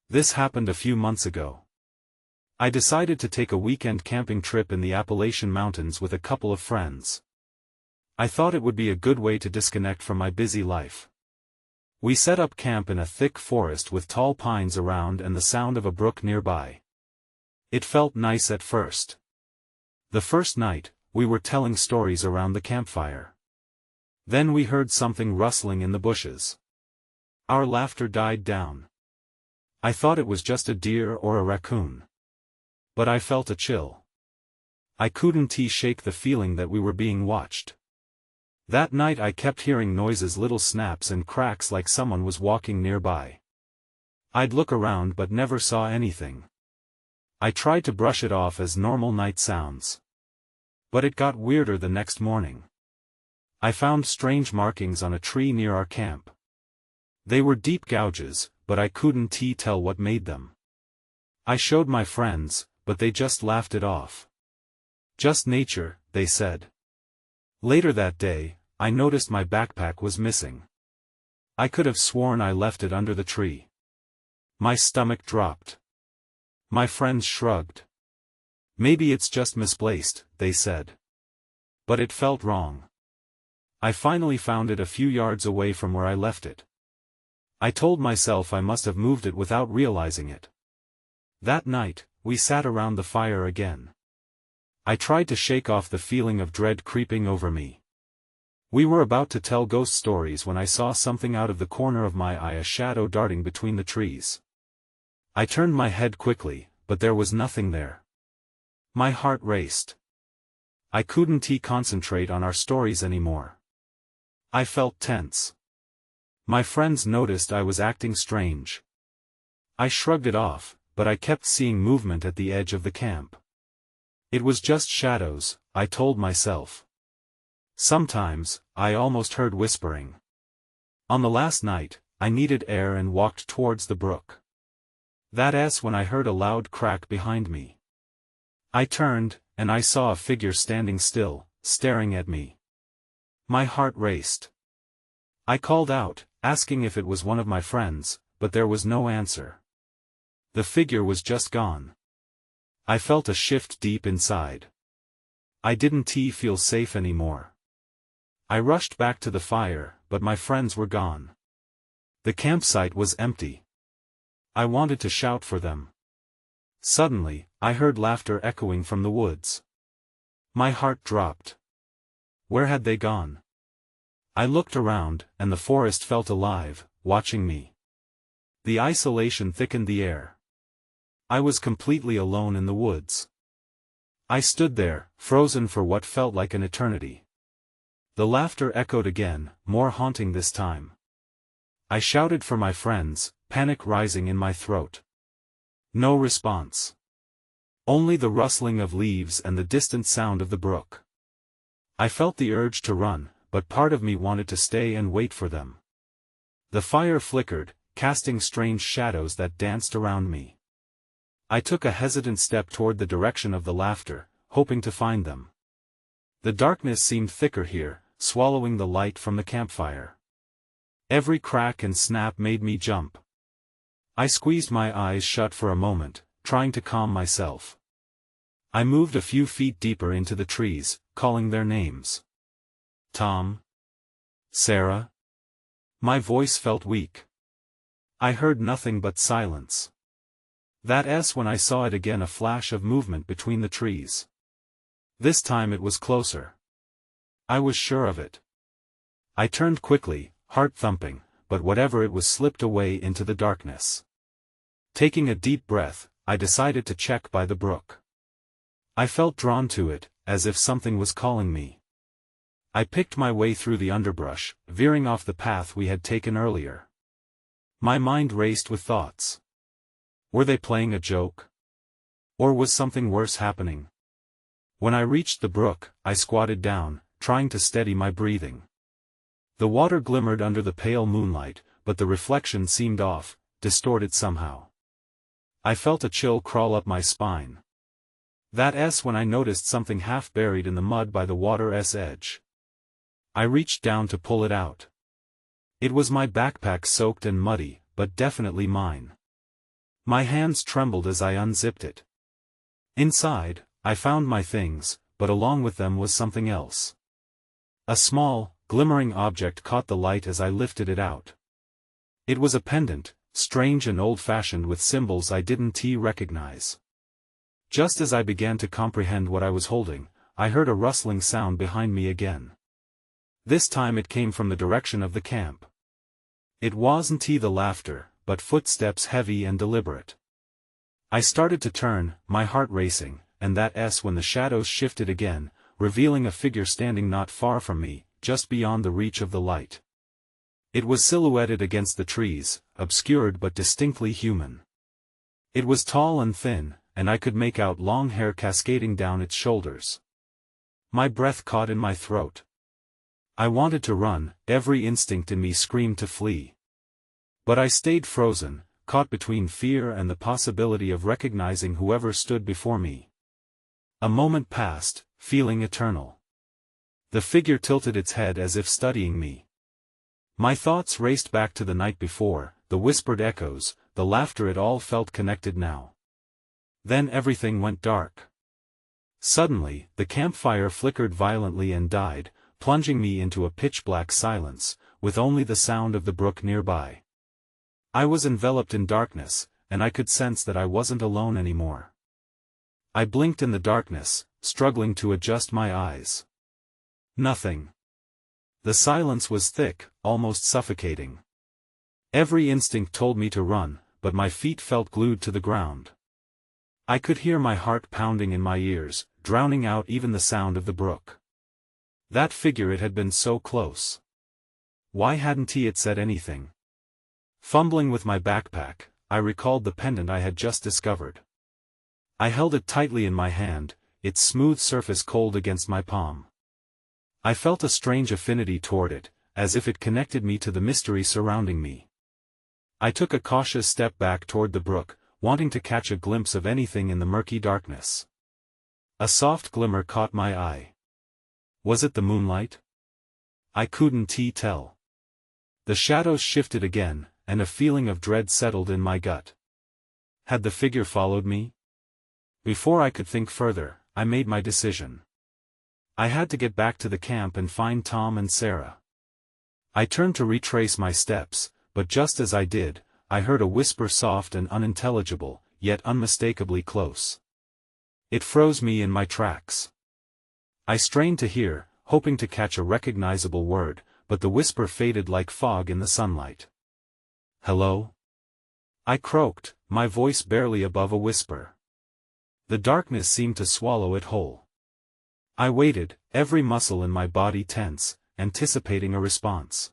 This happened a few months ago. I decided to take a weekend camping trip in the Appalachian Mountains with a couple of friends. I thought it would be a good way to disconnect from my busy life. We set up camp in a thick forest with tall pines around and the sound of a brook nearby. It felt nice at first. The first night, we were telling stories around the campfire. Then we heard something rustling in the bushes. Our laughter died down. I thought it was just a deer or a raccoon. But I felt a chill. I couldn't shake the feeling that we were being watched. That night I kept hearing noises, little snaps and cracks, like someone was walking nearby. I'd look around but never saw anything. I tried to brush it off as normal night sounds. But it got weirder the next morning. I found strange markings on a tree near our camp. They were deep gouges, but I couldn't tell what made them. I showed my friends, but they just laughed it off. Just nature, they said. Later that day, I noticed my backpack was missing. I could have sworn I left it under the tree. My stomach dropped. My friends shrugged. Maybe it's just misplaced, they said. But it felt wrong. I finally found it a few yards away from where I left it. I told myself I must have moved it without realizing it. That night, we sat around the fire again. I tried to shake off the feeling of dread creeping over me. We were about to tell ghost stories when I saw something out of the corner of my eye, a shadow darting between the trees. I turned my head quickly, but there was nothing there. My heart raced. I couldn't concentrate on our stories anymore. I felt tense. My friends noticed I was acting strange. I shrugged it off, but I kept seeing movement at the edge of the camp. It was just shadows, I told myself. Sometimes, I almost heard whispering. On the last night, I needed air and walked towards the brook. That's when I heard a loud crack behind me. I turned, and I saw a figure standing still, staring at me. My heart raced. I called out, asking if it was one of my friends, but there was no answer. The figure was just gone. I felt a shift deep inside. I didn't feel safe anymore. I rushed back to the fire, but my friends were gone. The campsite was empty. I wanted to shout for them. Suddenly, I heard laughter echoing from the woods. My heart dropped. Where had they gone? I looked around, and the forest felt alive, watching me. The isolation thickened the air. I was completely alone in the woods. I stood there, frozen for what felt like an eternity. The laughter echoed again, more haunting this time. I shouted for my friends, panic rising in my throat. No response. Only the rustling of leaves and the distant sound of the brook. I felt the urge to run, but part of me wanted to stay and wait for them. The fire flickered, casting strange shadows that danced around me. I took a hesitant step toward the direction of the laughter, hoping to find them. The darkness seemed thicker here, swallowing the light from the campfire. Every crack and snap made me jump. I squeezed my eyes shut for a moment, trying to calm myself. I moved a few feet deeper into the trees, calling their names. Tom? Sarah? My voice felt weak. I heard nothing but silence. That's when I saw it again, a flash of movement between the trees. This time it was closer. I was sure of it. I turned quickly, heart thumping, but whatever it was slipped away into the darkness. Taking a deep breath, I decided to check by the brook. I felt drawn to it, as if something was calling me. I picked my way through the underbrush, veering off the path we had taken earlier. My mind raced with thoughts. Were they playing a joke? Or was something worse happening? When I reached the brook, I squatted down, trying to steady my breathing. The water glimmered under the pale moonlight, but the reflection seemed off, distorted somehow. I felt a chill crawl up my spine. That's when I noticed something half buried in the mud by the water's edge. I reached down to pull it out. It was my backpack, soaked and muddy, but definitely mine. My hands trembled as I unzipped it. Inside, I found my things, but along with them was something else. A small, glimmering object caught the light as I lifted it out. It was a pendant, strange and old-fashioned with symbols I didn't recognize. Just as I began to comprehend what I was holding, I heard a rustling sound behind me again. This time it came from the direction of the camp. It wasn't the laughter, but footsteps heavy and deliberate. I started to turn, my heart racing, and that's when the shadows shifted again, revealing a figure standing not far from me, just beyond the reach of the light. It was silhouetted against the trees, obscured but distinctly human. It was tall and thin, and I could make out long hair cascading down its shoulders. My breath caught in my throat. I wanted to run, every instinct in me screamed to flee. But I stayed frozen, caught between fear and the possibility of recognizing whoever stood before me. A moment passed, feeling eternal. The figure tilted its head as if studying me. My thoughts raced back to the night before, the whispered echoes, the laughter. It all felt connected now. Then everything went dark. Suddenly, the campfire flickered violently and died, plunging me into a pitch-black silence, with only the sound of the brook nearby. I was enveloped in darkness, and I could sense that I wasn't alone anymore. I blinked in the darkness, struggling to adjust my eyes. Nothing. The silence was thick, almost suffocating. Every instinct told me to run, but my feet felt glued to the ground. I could hear my heart pounding in my ears, drowning out even the sound of the brook. That figure, it had been so close. Why hadn't it said anything? Fumbling with my backpack, I recalled the pendant I had just discovered. I held it tightly in my hand, its smooth surface cold against my palm. I felt a strange affinity toward it, as if it connected me to the mystery surrounding me. I took a cautious step back toward the brook, wanting to catch a glimpse of anything in the murky darkness. A soft glimmer caught my eye. Was it the moonlight? I couldn't tell. The shadows shifted again, and a feeling of dread settled in my gut. Had the figure followed me? Before I could think further, I made my decision. I had to get back to the camp and find Tom and Sarah. I turned to retrace my steps, but just as I did, I heard a whisper, soft and unintelligible, yet unmistakably close. It froze me in my tracks. I strained to hear, hoping to catch a recognizable word, but the whisper faded like fog in the sunlight. "Hello?" I croaked, my voice barely above a whisper. The darkness seemed to swallow it whole. I waited, every muscle in my body tense, anticipating a response.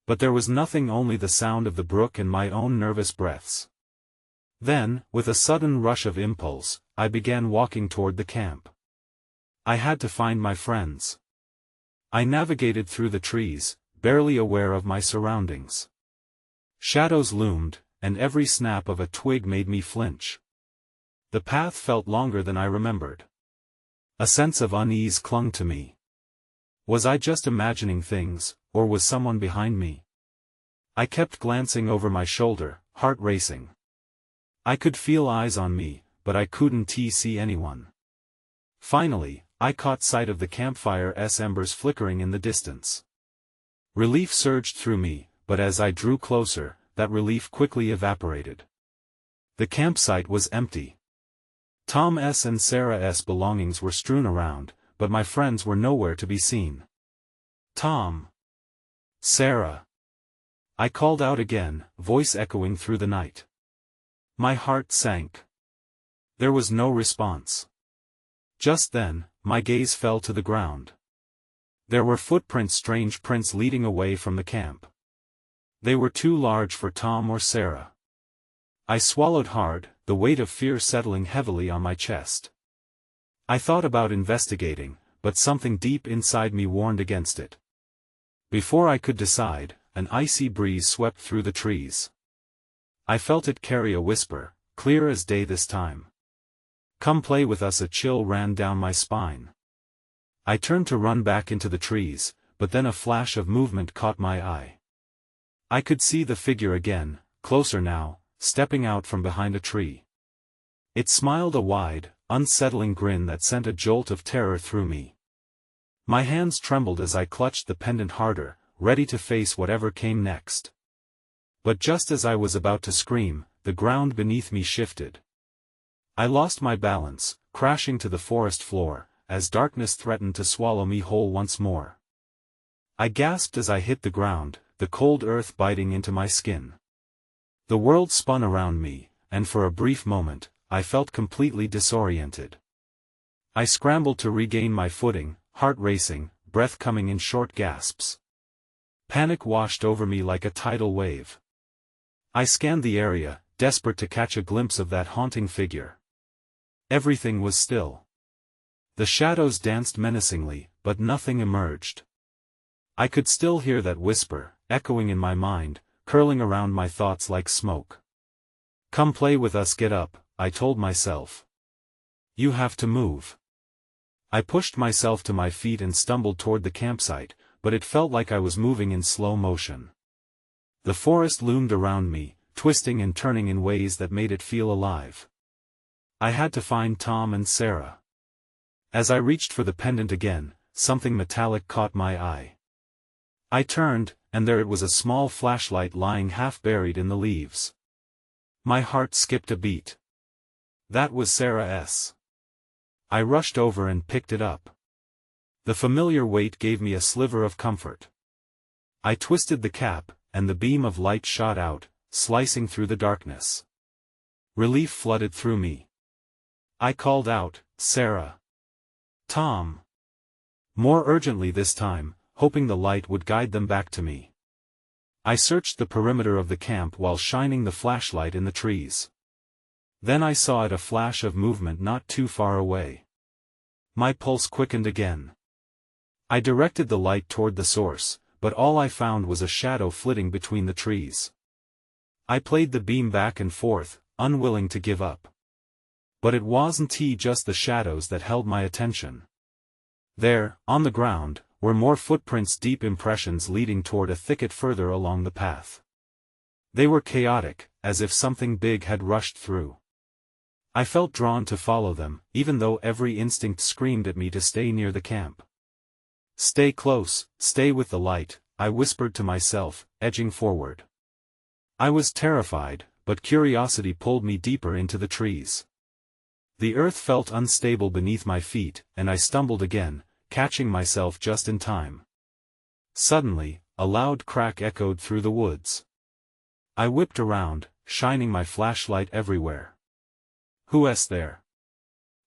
But there was nothing, only the sound of the brook and my own nervous breaths. Then, with a sudden rush of impulse, I began walking toward the camp. I had to find my friends. I navigated through the trees, barely aware of my surroundings. Shadows loomed, and every snap of a twig made me flinch. The path felt longer than I remembered. A sense of unease clung to me. Was I just imagining things, or was someone behind me? I kept glancing over my shoulder, heart racing. I could feel eyes on me, but I couldn't see anyone. Finally, I caught sight of the campfire's embers flickering in the distance. Relief surged through me, but as I drew closer, that relief quickly evaporated. The campsite was empty. Tom's and Sarah's belongings were strewn around, but my friends were nowhere to be seen. "Tom! Sarah!" I called out again, voice echoing through the night. My heart sank. There was no response. Just then, my gaze fell to the ground. There were footprints, strange prints leading away from the camp. They were too large for Tom or Sarah. I swallowed hard, the weight of fear settling heavily on my chest. I thought about investigating, but something deep inside me warned against it. Before I could decide, an icy breeze swept through the trees. I felt it carry a whisper, clear as day this time. "Come play with us." A chill ran down my spine. I turned to run back into the trees, but then a flash of movement caught my eye. I could see the figure again, closer now, stepping out from behind a tree. It smiled a wide, unsettling grin that sent a jolt of terror through me. My hands trembled as I clutched the pendant harder, ready to face whatever came next. But just as I was about to scream, the ground beneath me shifted. I lost my balance, crashing to the forest floor, as darkness threatened to swallow me whole once more. I gasped as I hit the ground, the cold earth biting into my skin. The world spun around me, and for a brief moment, I felt completely disoriented. I scrambled to regain my footing, heart racing, breath coming in short gasps. Panic washed over me like a tidal wave. I scanned the area, desperate to catch a glimpse of that haunting figure. Everything was still. The shadows danced menacingly, but nothing emerged. I could still hear that whisper, echoing in my mind, curling around my thoughts like smoke. "Come play with us, get up," I told myself. "You have to move." I pushed myself to my feet and stumbled toward the campsite, but it felt like I was moving in slow motion. The forest loomed around me, twisting and turning in ways that made it feel alive. I had to find Tom and Sarah. As I reached for the pendant again, something metallic caught my eye. I turned, and there it was, a small flashlight lying half buried in the leaves. My heart skipped a beat. That was Sarah's. I rushed over and picked it up. The familiar weight gave me a sliver of comfort. I twisted the cap, and the beam of light shot out, slicing through the darkness. Relief flooded through me. I called out, "Sarah." "Tom." More urgently this time, hoping the light would guide them back to me. I searched the perimeter of the camp while shining the flashlight in the trees. Then I saw a flash of movement not too far away. My pulse quickened again. I directed the light toward the source, but all I found was a shadow flitting between the trees. I played the beam back and forth, unwilling to give up. But it wasn't just the shadows that held my attention. There, on the ground, were more footprints, deep impressions leading toward a thicket further along the path. They were chaotic, as if something big had rushed through. I felt drawn to follow them, even though every instinct screamed at me to stay near the camp. "Stay close, stay with the light," I whispered to myself, edging forward. I was terrified, but curiosity pulled me deeper into the trees. The earth felt unstable beneath my feet, and I stumbled again, catching myself just in time. Suddenly, a loud crack echoed through the woods. I whipped around, shining my flashlight everywhere. "Who's there?"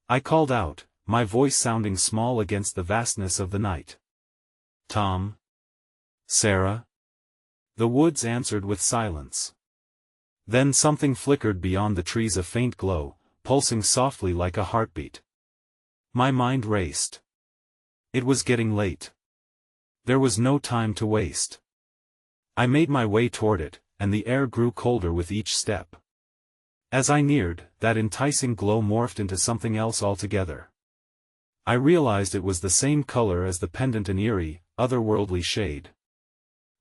I called out, my voice sounding small against the vastness of the night. "Tom? Sarah?" The woods answered with silence. Then something flickered beyond the trees, a faint glow, pulsing softly like a heartbeat. My mind raced. It was getting late. There was no time to waste. I made my way toward it, and the air grew colder with each step. As I neared, that enticing glow morphed into something else altogether. I realized it was the same color as the pendant, an eerie, otherworldly shade.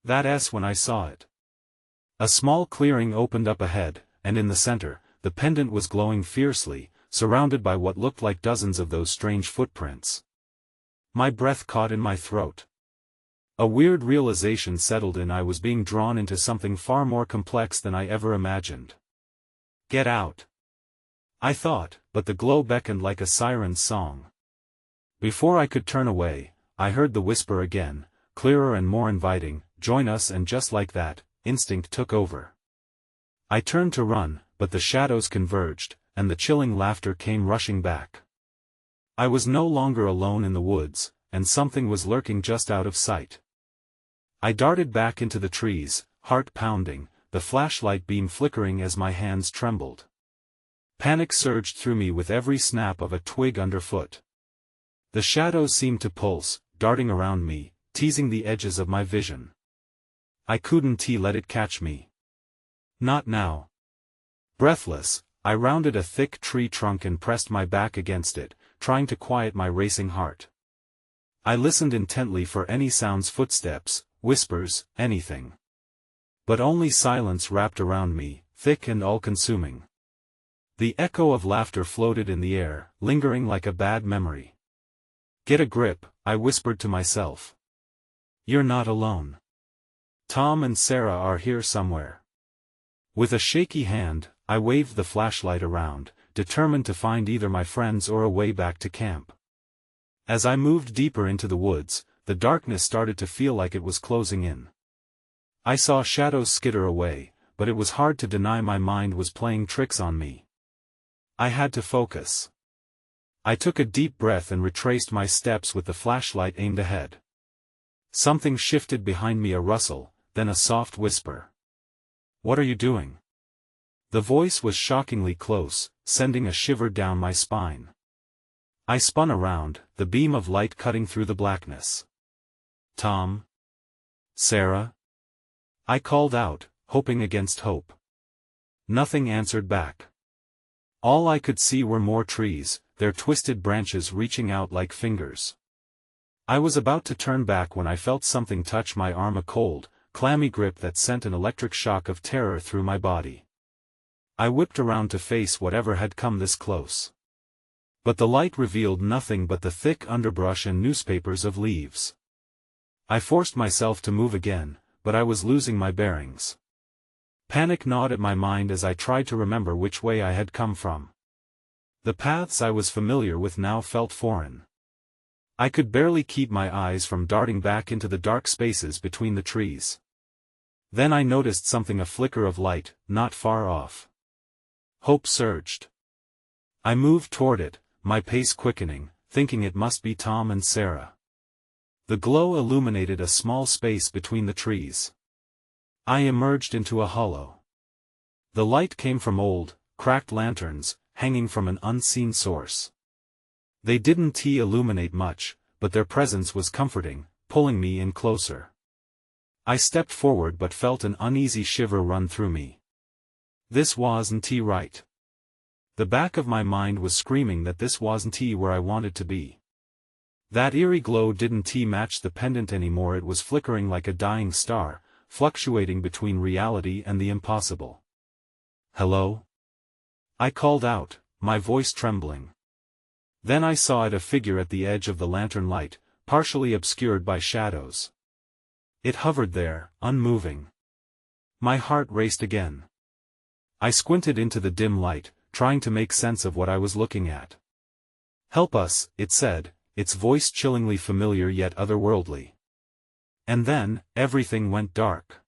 That's when I saw it. A small clearing opened up ahead, and in the center, the pendant was glowing fiercely, surrounded by what looked like dozens of those strange footprints. My breath caught in my throat. A weird realization settled in. I was being drawn into something far more complex than I ever imagined. "Get out," I thought, but the glow beckoned like a siren's song. Before I could turn away, I heard the whisper again, clearer and more inviting, "Join us," and just like that, instinct took over. I turned to run, but the shadows converged, and the chilling laughter came rushing back. I was no longer alone in the woods, and something was lurking just out of sight. I darted back into the trees, heart pounding, the flashlight beam flickering as my hands trembled. Panic surged through me with every snap of a twig underfoot. The shadows seemed to pulse, darting around me, teasing the edges of my vision. I couldn't let it catch me. Not now. Breathless, I rounded a thick tree trunk and pressed my back against it, trying to quiet my racing heart. I listened intently for any sounds, footsteps, whispers, anything. But only silence wrapped around me, thick and all-consuming. The echo of laughter floated in the air, lingering like a bad memory. "Get a grip," I whispered to myself. "You're not alone. Tom and Sarah are here somewhere." With a shaky hand, I waved the flashlight around, determined to find either my friends or a way back to camp. As I moved deeper into the woods, the darkness started to feel like it was closing in. I saw shadows skitter away, but it was hard to deny my mind was playing tricks on me. I had to focus. I took a deep breath and retraced my steps with the flashlight aimed ahead. Something shifted behind me, a rustle, then a soft whisper. "What are you doing?" The voice was shockingly close, sending a shiver down my spine. I spun around, the beam of light cutting through the blackness. "Tom? Sarah?" I called out, hoping against hope. Nothing answered back. All I could see were more trees, their twisted branches reaching out like fingers. I was about to turn back when I felt something touch my arm, a cold, clammy grip that sent an electric shock of terror through my body. I whipped around to face whatever had come this close. But the light revealed nothing but the thick underbrush and newspapers of leaves. I forced myself to move again, but I was losing my bearings. Panic gnawed at my mind as I tried to remember which way I had come from. The paths I was familiar with now felt foreign. I could barely keep my eyes from darting back into the dark spaces between the trees. Then I noticed something, a flicker of light, not far off. Hope surged. I moved toward it, my pace quickening, thinking it must be Tom and Sarah. The glow illuminated a small space between the trees. I emerged into a hollow. The light came from old, cracked lanterns, hanging from an unseen source. They didn't illuminate much, but their presence was comforting, pulling me in closer. I stepped forward but felt an uneasy shiver run through me. This wasn't right. The back of my mind was screaming that this wasn't where I wanted to be. That eerie glow didn't match the pendant anymore. It was flickering like a dying star, fluctuating between reality and the impossible. "Hello?" I called out, my voice trembling. Then I saw it, a figure at the edge of the lantern light, partially obscured by shadows. It hovered there, unmoving. My heart raced again. I squinted into the dim light, trying to make sense of what I was looking at. "Help us," it said, its voice chillingly familiar yet otherworldly. And then, everything went dark.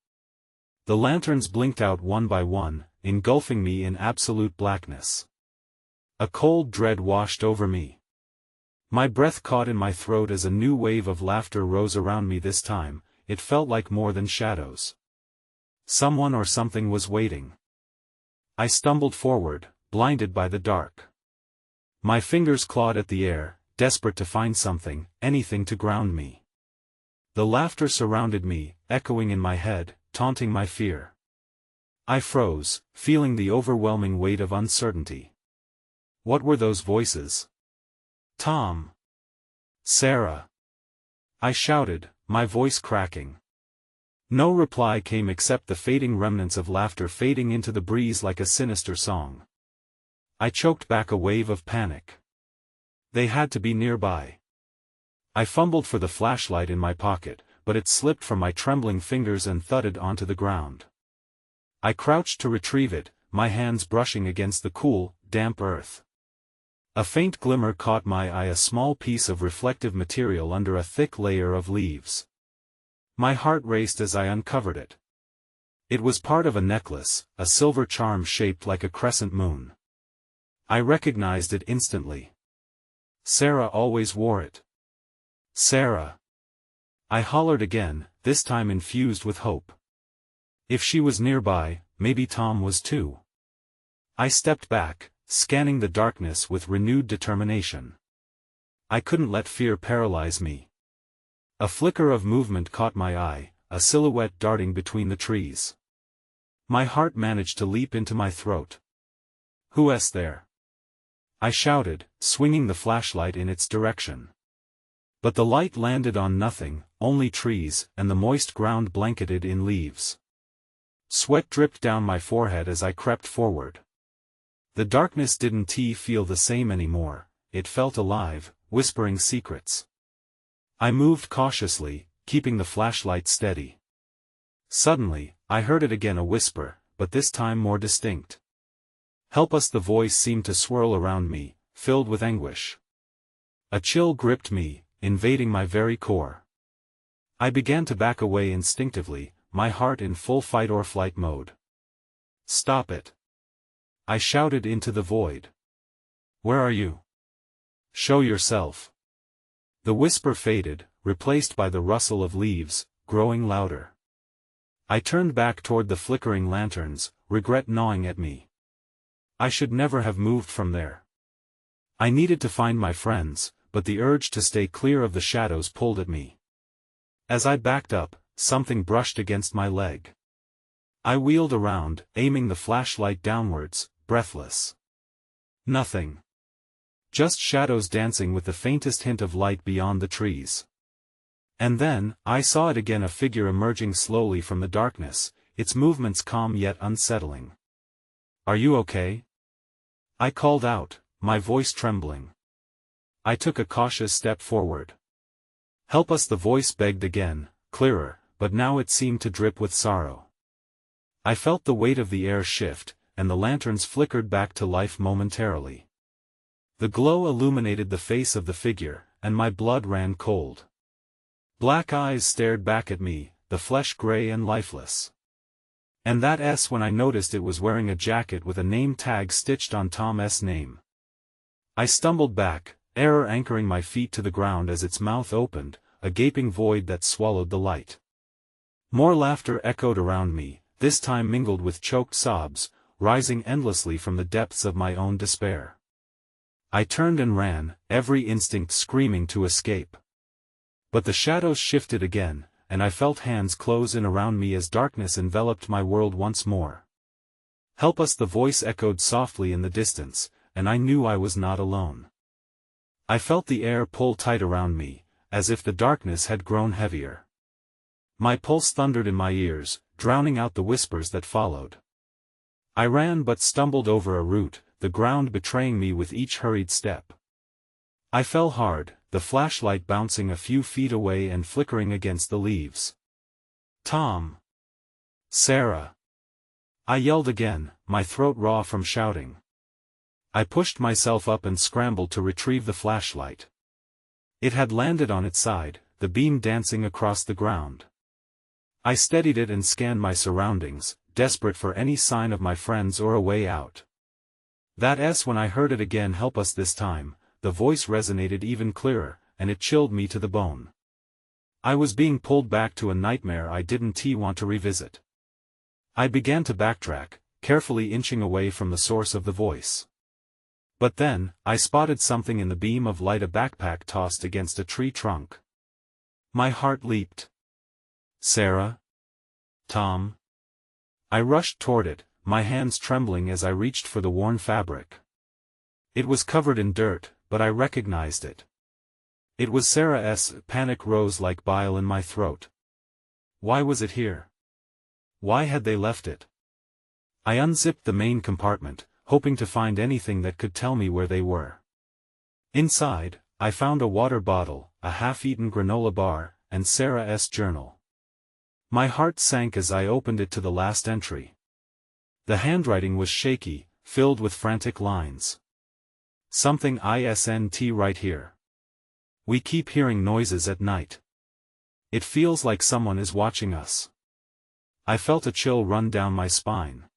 The lanterns blinked out one by one, engulfing me in absolute blackness. A cold dread washed over me. My breath caught in my throat as a new wave of laughter rose around me. This time, it felt like more than shadows. Someone or something was waiting. I stumbled forward, blinded by the dark. My fingers clawed at the air, desperate to find something, anything to ground me. The laughter surrounded me, echoing in my head, taunting my fear. I froze, feeling the overwhelming weight of uncertainty. What were those voices? Tom? Sarah? I shouted, my voice cracking. No reply came except the fading remnants of laughter fading into the breeze like a sinister song. I choked back a wave of panic. They had to be nearby. I fumbled for the flashlight in my pocket, but it slipped from my trembling fingers and thudded onto the ground. I crouched to retrieve it, my hands brushing against the cool, damp earth. A faint glimmer caught my eye, a small piece of reflective material under a thick layer of leaves. My heart raced as I uncovered it. It was part of a necklace, a silver charm shaped like a crescent moon. I recognized it instantly. Sarah always wore it. Sarah! I hollered again, this time infused with hope. If she was nearby, maybe Tom was too. I stepped back, scanning the darkness with renewed determination. I couldn't let fear paralyze me. A flicker of movement caught my eye, a silhouette darting between the trees. My heart managed to leap into my throat. "Who's there?" I shouted, swinging the flashlight in its direction. But the light landed on nothing, only trees, and the moist ground blanketed in leaves. Sweat dripped down my forehead as I crept forward. The darkness didn't feel the same anymore, it felt alive, whispering secrets. I moved cautiously, keeping the flashlight steady. Suddenly, I heard it again, a whisper, but this time more distinct. "Help us!" The voice seemed to swirl around me, filled with anguish. A chill gripped me, invading my very core. I began to back away instinctively, my heart in full fight-or-flight mode. "Stop it!" I shouted into the void. "Where are you? Show yourself!" The whisper faded, replaced by the rustle of leaves, growing louder. I turned back toward the flickering lanterns, regret gnawing at me. I should never have moved from there. I needed to find my friends, but the urge to stay clear of the shadows pulled at me. As I backed up, something brushed against my leg. I wheeled around, aiming the flashlight downwards, breathless. Nothing. Just shadows dancing with the faintest hint of light beyond the trees. And then, I saw it again, a figure emerging slowly from the darkness, its movements calm yet unsettling. "Are you okay?" I called out, my voice trembling. I took a cautious step forward. "Help us!" the voice begged again, clearer, but now it seemed to drip with sorrow. I felt the weight of the air shift, and the lanterns flickered back to life momentarily. The glow illuminated the face of the figure, and my blood ran cold. Black eyes stared back at me, the flesh gray and lifeless. And that's when I noticed it was wearing a jacket with a name tag stitched on Tom's name. I stumbled back, error anchoring my feet to the ground as its mouth opened, a gaping void that swallowed the light. More laughter echoed around me, this time mingled with choked sobs, rising endlessly from the depths of my own despair. I turned and ran, every instinct screaming to escape. But the shadows shifted again, and I felt hands close in around me as darkness enveloped my world once more. "Help us!" the voice echoed softly in the distance, and I knew I was not alone. I felt the air pull tight around me, as if the darkness had grown heavier. My pulse thundered in my ears, drowning out the whispers that followed. I ran but stumbled over a root, the ground betraying me with each hurried step. I fell hard, the flashlight bouncing a few feet away and flickering against the leaves. "Tom! Sarah!" I yelled again, my throat raw from shouting. I pushed myself up and scrambled to retrieve the flashlight. It had landed on its side, the beam dancing across the ground. I steadied it and scanned my surroundings, desperate for any sign of my friends or a way out. That's when I heard it again, "Help us!" this time. The voice resonated even clearer, and it chilled me to the bone. I was being pulled back to a nightmare I didn't want to revisit. I began to backtrack, carefully inching away from the source of the voice. But then, I spotted something in the beam of light, a backpack tossed against a tree trunk. My heart leaped. "Sarah? Tom?" I rushed toward it, my hands trembling as I reached for the worn fabric. It was covered in dirt, but I recognized it. It was Sarah's. Panic rose like bile in my throat. Why was it here? Why had they left it? I unzipped the main compartment, hoping to find anything that could tell me where they were. Inside, I found a water bottle, a half-eaten granola bar, and Sarah's journal. My heart sank as I opened it to the last entry. The handwriting was shaky, filled with frantic lines. "Something isn't right here. We keep hearing noises at night. It feels like someone is watching us." I felt a chill run down my spine.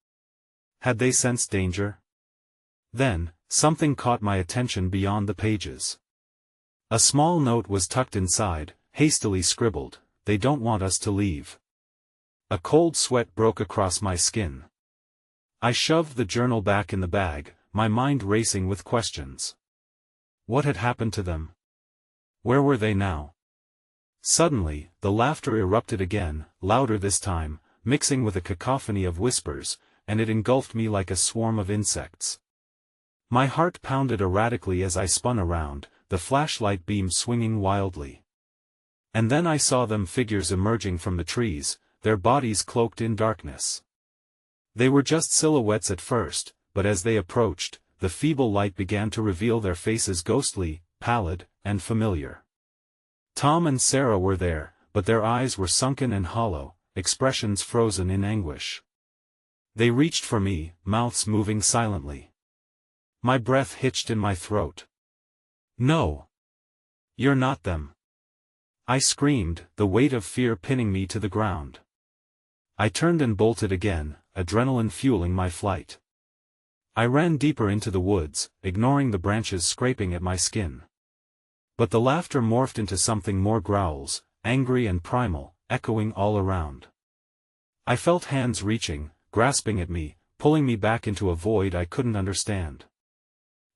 Had they sensed danger? Then, something caught my attention beyond the pages. A small note was tucked inside, hastily scribbled, "They don't want us to leave." A cold sweat broke across my skin. I shoved the journal back in the bag, my mind racing with questions. What had happened to them? Where were they now? Suddenly, the laughter erupted again, louder this time, mixing with a cacophony of whispers, and it engulfed me like a swarm of insects. My heart pounded erratically as I spun around, the flashlight beam swinging wildly. And then I saw them, figures emerging from the trees, their bodies cloaked in darkness. They were just silhouettes at first, but as they approached, the feeble light began to reveal their faces ghostly, pallid, and familiar. Tom and Sarah were there, but their eyes were sunken and hollow, expressions frozen in anguish. They reached for me, mouths moving silently. My breath hitched in my throat. "No! You're not them!" I screamed, the weight of fear pinning me to the ground. I turned and bolted again, adrenaline fueling my flight. I ran deeper into the woods, ignoring the branches scraping at my skin. But the laughter morphed into something more, growls, angry and primal, echoing all around. I felt hands reaching, grasping at me, pulling me back into a void I couldn't understand.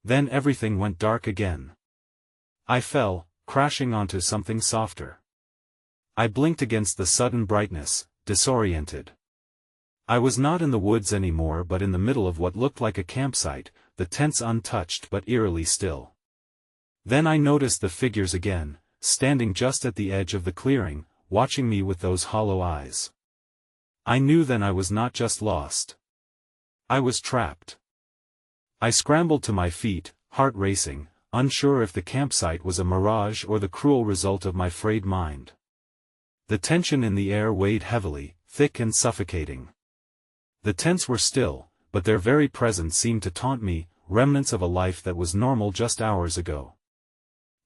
Then everything went dark again. I fell, crashing onto something softer. I blinked against the sudden brightness, disoriented. I was not in the woods anymore but in the middle of what looked like a campsite, the tents untouched but eerily still. Then I noticed the figures again, standing just at the edge of the clearing, watching me with those hollow eyes. I knew then I was not just lost. I was trapped. I scrambled to my feet, heart racing, unsure if the campsite was a mirage or the cruel result of my frayed mind. The tension in the air weighed heavily, thick and suffocating. The tents were still, but their very presence seemed to taunt me, remnants of a life that was normal just hours ago.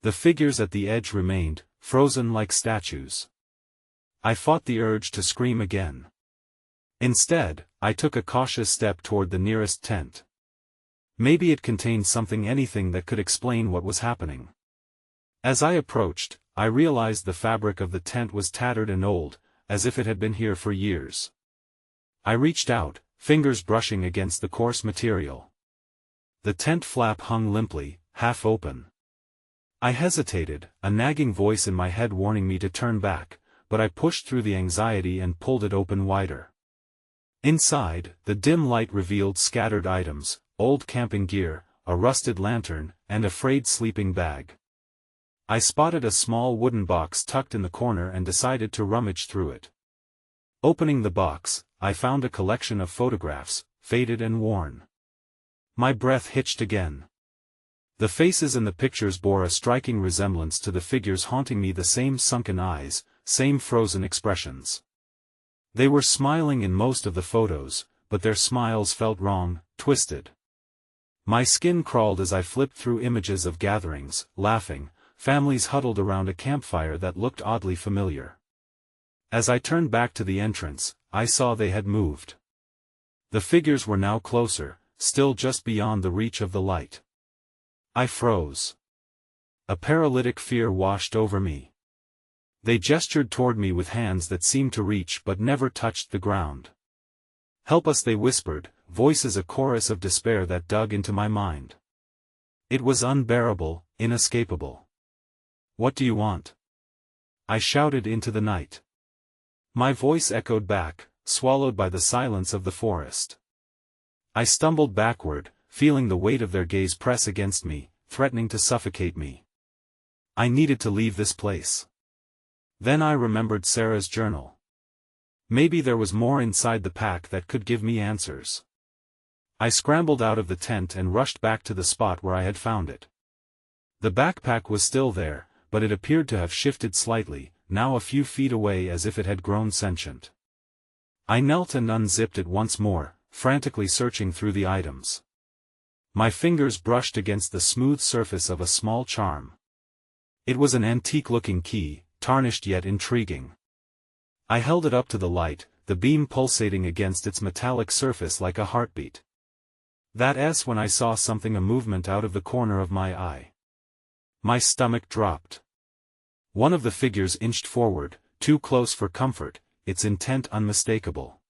The figures at the edge remained, frozen like statues. I fought the urge to scream again. Instead, I took a cautious step toward the nearest tent. Maybe it contained anything that could explain what was happening. As I approached, I realized the fabric of the tent was tattered and old, as if it had been here for years. I reached out, fingers brushing against the coarse material. The tent flap hung limply, half open. I hesitated, a nagging voice in my head warning me to turn back, but I pushed through the anxiety and pulled it open wider. Inside, the dim light revealed scattered items, old camping gear, a rusted lantern, and a frayed sleeping bag. I spotted a small wooden box tucked in the corner and decided to rummage through it. Opening the box, I found a collection of photographs, faded and worn. My breath hitched again. The faces in the pictures bore a striking resemblance to the figures haunting me, the same sunken eyes, same frozen expressions. They were smiling in most of the photos, but their smiles felt wrong, twisted. My skin crawled as I flipped through images of gatherings, laughing, families huddled around a campfire that looked oddly familiar. As I turned back to the entrance, I saw they had moved. The figures were now closer, still just beyond the reach of the light. I froze. A paralytic fear washed over me. They gestured toward me with hands that seemed to reach but never touched the ground. "Help us," they whispered, voices a chorus of despair that dug into my mind. It was unbearable, inescapable. "What do you want?" I shouted into the night. My voice echoed back, swallowed by the silence of the forest. I stumbled backward, feeling the weight of their gaze press against me, threatening to suffocate me. I needed to leave this place. Then I remembered Sarah's journal. Maybe there was more inside the pack that could give me answers. I scrambled out of the tent and rushed back to the spot where I had found it. The backpack was still there, but it appeared to have shifted slightly, now a few feet away, as if it had grown sentient. I knelt and unzipped it once more, frantically searching through the items. My fingers brushed against the smooth surface of a small charm. It was an antique-looking key, tarnished yet intriguing. I held it up to the light, the beam pulsating against its metallic surface like a heartbeat. That's when I saw a movement out of the corner of my eye. My stomach dropped. One of the figures inched forward, too close for comfort, its intent unmistakable.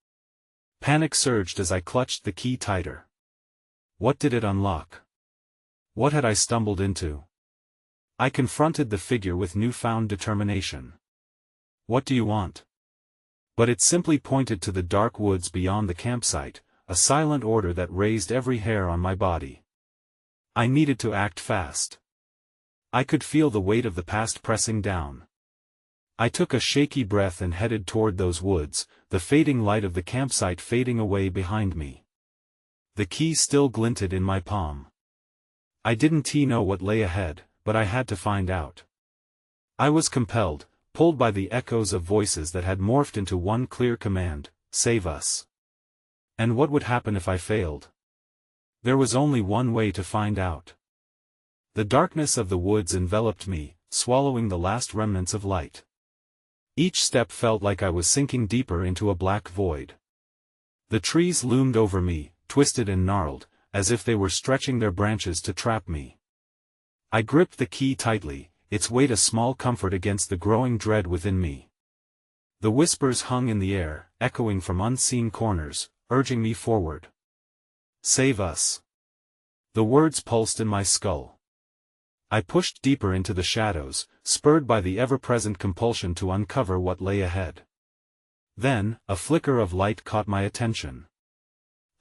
Panic surged as I clutched the key tighter. What did it unlock? What had I stumbled into? I confronted the figure with newfound determination. "What do you want?" But it simply pointed to the dark woods beyond the campsite, a silent order that raised every hair on my body. I needed to act fast. I could feel the weight of the past pressing down. I took a shaky breath and headed toward those woods, the fading light of the campsite fading away behind me. The key still glinted in my palm. I didn't know what lay ahead, but I had to find out. I was compelled, pulled by the echoes of voices that had morphed into one clear command: save us. And what would happen if I failed? There was only one way to find out. The darkness of the woods enveloped me, swallowing the last remnants of light. Each step felt like I was sinking deeper into a black void. The trees loomed over me, twisted and gnarled, as if they were stretching their branches to trap me. I gripped the key tightly, its weight a small comfort against the growing dread within me. The whispers hung in the air, echoing from unseen corners, urging me forward. Save us. The words pulsed in my skull. I pushed deeper into the shadows, spurred by the ever-present compulsion to uncover what lay ahead. Then, a flicker of light caught my attention.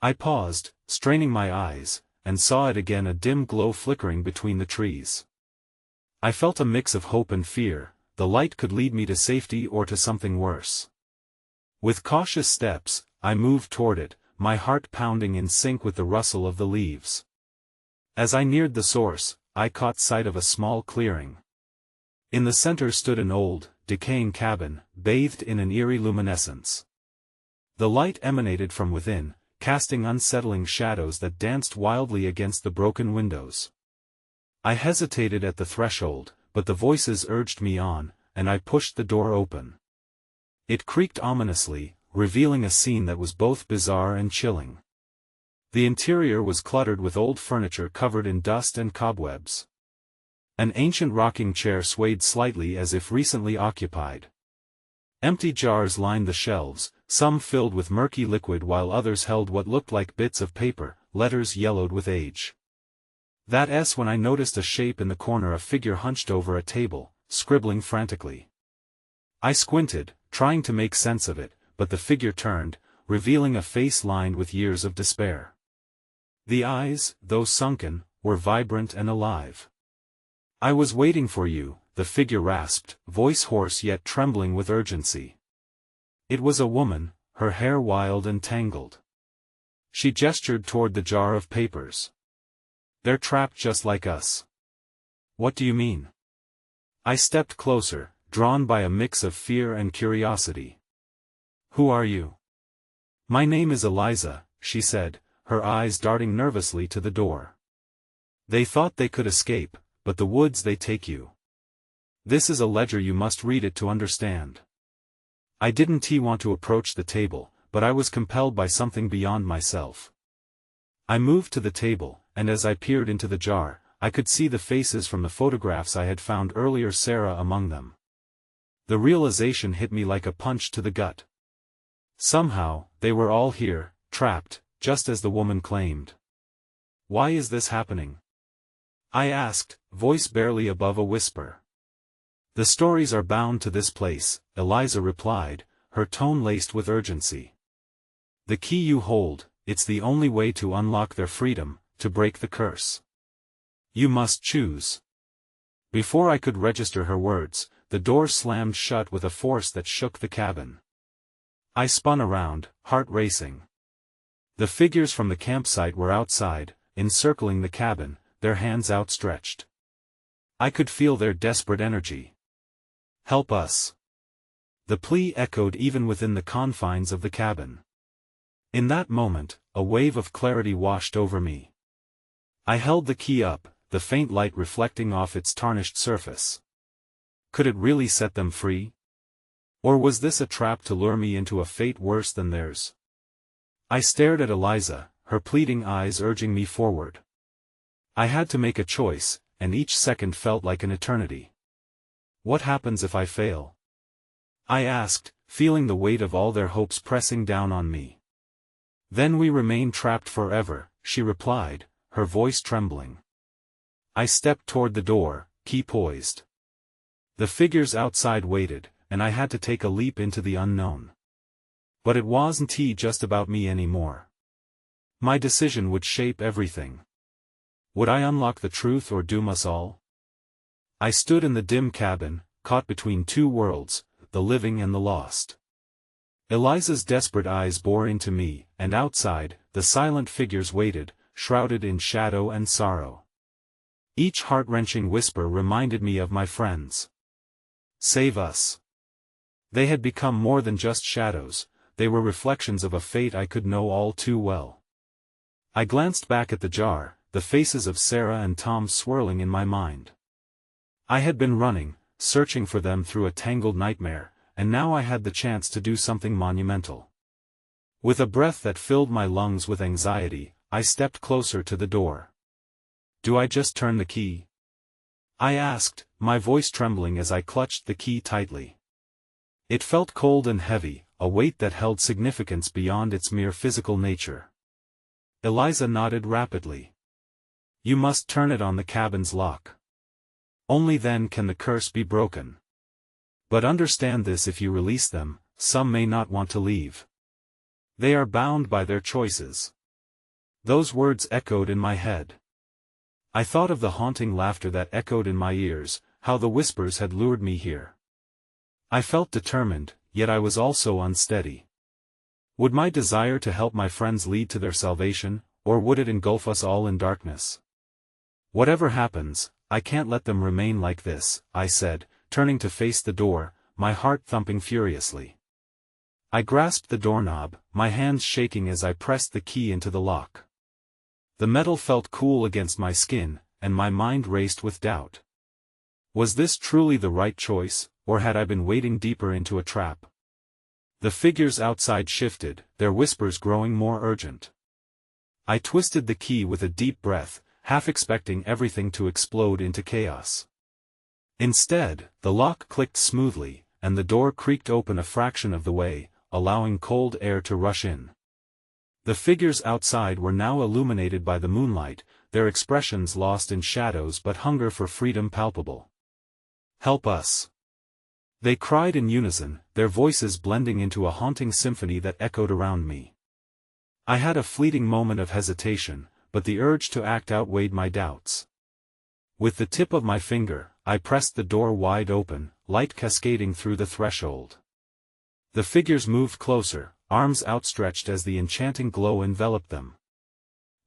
I paused, straining my eyes, and saw it again, a dim glow flickering between the trees. I felt a mix of hope and fear. The light could lead me to safety or to something worse. With cautious steps, I moved toward it, my heart pounding in sync with the rustle of the leaves. As I neared the source, I caught sight of a small clearing. In the center stood an old, decaying cabin, bathed in an eerie luminescence. The light emanated from within, casting unsettling shadows that danced wildly against the broken windows. I hesitated at the threshold, but the voices urged me on, and I pushed the door open. It creaked ominously, revealing a scene that was both bizarre and chilling. The interior was cluttered with old furniture covered in dust and cobwebs. An ancient rocking chair swayed slightly as if recently occupied. Empty jars lined the shelves, some filled with murky liquid while others held what looked like bits of paper, letters yellowed with age. That's when I noticed a shape in the corner, a figure hunched over a table, scribbling frantically. I squinted, trying to make sense of it, but the figure turned, revealing a face lined with years of despair. The eyes, though sunken, were vibrant and alive. "I was waiting for you," the figure rasped, voice hoarse yet trembling with urgency. It was a woman, her hair wild and tangled. She gestured toward the jar of papers. "They're trapped just like us." "What do you mean?" I stepped closer, drawn by a mix of fear and curiosity. "Who are you?" "My name is Eliza," she said, her eyes darting nervously to the door. "They thought they could escape, but the woods they take you. This is a ledger, you must read it to understand." I didn't want to approach the table, but I was compelled by something beyond myself. I moved to the table, and as I peered into the jar, I could see the faces from the photographs I had found earlier, Sarah among them. The realization hit me like a punch to the gut. Somehow, they were all here, trapped, just as the woman claimed. "Why is this happening?" I asked, voice barely above a whisper. "The stories are bound to this place," Eliza replied, her tone laced with urgency. "The key you hold, it's the only way to unlock their freedom, to break the curse. You must choose." Before I could register her words, the door slammed shut with a force that shook the cabin. I spun around, heart racing. The figures from the campsite were outside, encircling the cabin, their hands outstretched. I could feel their desperate energy. "Help us." The plea echoed even within the confines of the cabin. In that moment, a wave of clarity washed over me. I held the key up, the faint light reflecting off its tarnished surface. Could it really set them free? Or was this a trap to lure me into a fate worse than theirs? I stared at Eliza, her pleading eyes urging me forward. I had to make a choice, and each second felt like an eternity. "What happens if I fail?" I asked, feeling the weight of all their hopes pressing down on me. "Then we remain trapped forever," she replied, her voice trembling. I stepped toward the door, key poised. The figures outside waited, and I had to take a leap into the unknown. But it wasn't just about me anymore. My decision would shape everything. Would I unlock the truth or doom us all? I stood in the dim cabin, caught between two worlds, the living and the lost. Eliza's desperate eyes bore into me, and outside, the silent figures waited, shrouded in shadow and sorrow. Each heart-wrenching whisper reminded me of my friends. Save us. They had become more than just shadows, they were reflections of a fate I could know all too well. I glanced back at the jar, the faces of Sarah and Tom swirling in my mind. I had been running, searching for them through a tangled nightmare, and now I had the chance to do something monumental. With a breath that filled my lungs with anxiety, I stepped closer to the door. Do I just turn the key? I asked, my voice trembling as I clutched the key tightly. It felt cold and heavy, a weight that held significance beyond its mere physical nature. Eliza nodded rapidly. You must turn it on the cabin's lock. Only then can the curse be broken. But understand this: if you release them, some may not want to leave. They are bound by their choices. Those words echoed in my head. I thought of the haunting laughter that echoed in my ears, how the whispers had lured me here. I felt determined, yet I was also unsteady. Would my desire to help my friends lead to their salvation, or would it engulf us all in darkness? Whatever happens, I can't let them remain like this, I said, turning to face the door, my heart thumping furiously. I grasped the doorknob, my hands shaking as I pressed the key into the lock. The metal felt cool against my skin, and my mind raced with doubt. Was this truly the right choice, or had I been wading deeper into a trap? The figures outside shifted, their whispers growing more urgent. I twisted the key with a deep breath, half expecting everything to explode into chaos. Instead, the lock clicked smoothly, and the door creaked open a fraction of the way, allowing cold air to rush in. The figures outside were now illuminated by the moonlight, their expressions lost in shadows but hunger for freedom palpable. Help us! They cried in unison, their voices blending into a haunting symphony that echoed around me. I had a fleeting moment of hesitation, but the urge to act outweighed my doubts. With the tip of my finger, I pressed the door wide open, light cascading through the threshold. The figures moved closer, arms outstretched as the enchanting glow enveloped them.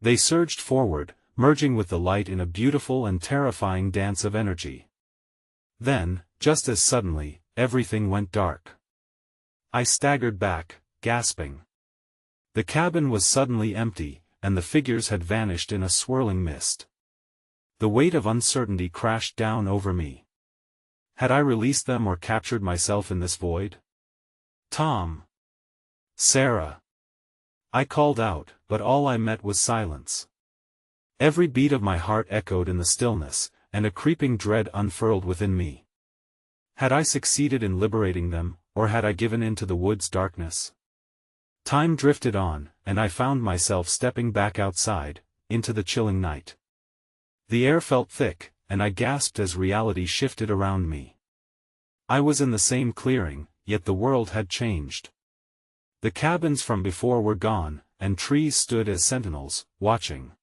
They surged forward, merging with the light in a beautiful and terrifying dance of energy. Then, just as suddenly, everything went dark. I staggered back, gasping. The cabin was suddenly empty, and the figures had vanished in a swirling mist. The weight of uncertainty crashed down over me. Had I released them or captured myself in this void? Tom! Sarah! I called out, but all I met was silence. Every beat of my heart echoed in the stillness, and a creeping dread unfurled within me. Had I succeeded in liberating them, or had I given in to the wood's darkness? Time drifted on, and I found myself stepping back outside, into the chilling night. The air felt thick, and I gasped as reality shifted around me. I was in the same clearing, yet the world had changed. The cabins from before were gone, and trees stood as sentinels, watching.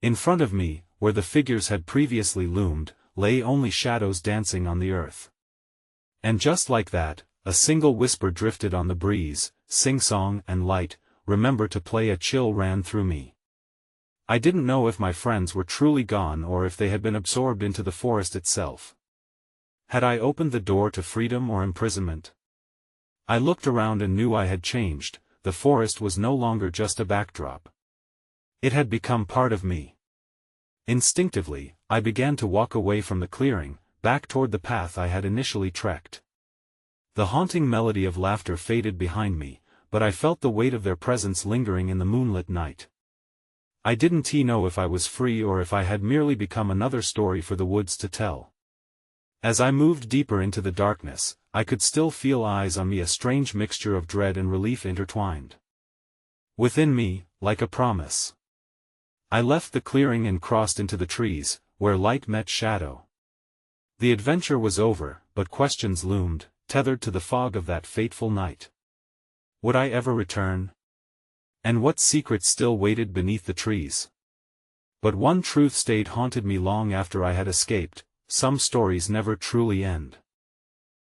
In front of me, where the figures had previously loomed, lay only shadows dancing on the earth. And just like that, a single whisper drifted on the breeze, sing-song and light, "Remember to play." A chill ran through me. I didn't know if my friends were truly gone or if they had been absorbed into the forest itself. Had I opened the door to freedom or imprisonment? I looked around and knew I had changed. The forest was no longer just a backdrop. It had become part of me. Instinctively, I began to walk away from the clearing, back toward the path I had initially trekked. The haunting melody of laughter faded behind me, but I felt the weight of their presence lingering in the moonlit night. I didn't know if I was free or if I had merely become another story for the woods to tell. As I moved deeper into the darkness, I could still feel eyes on me, a strange mixture of dread and relief intertwined. Within me, like a promise, I left the clearing and crossed into the trees, where light met shadow. The adventure was over, but questions loomed, tethered to the fog of that fateful night. Would I ever return? And what secrets still waited beneath the trees? But one truth stayed haunted me long after I had escaped: some stories never truly end.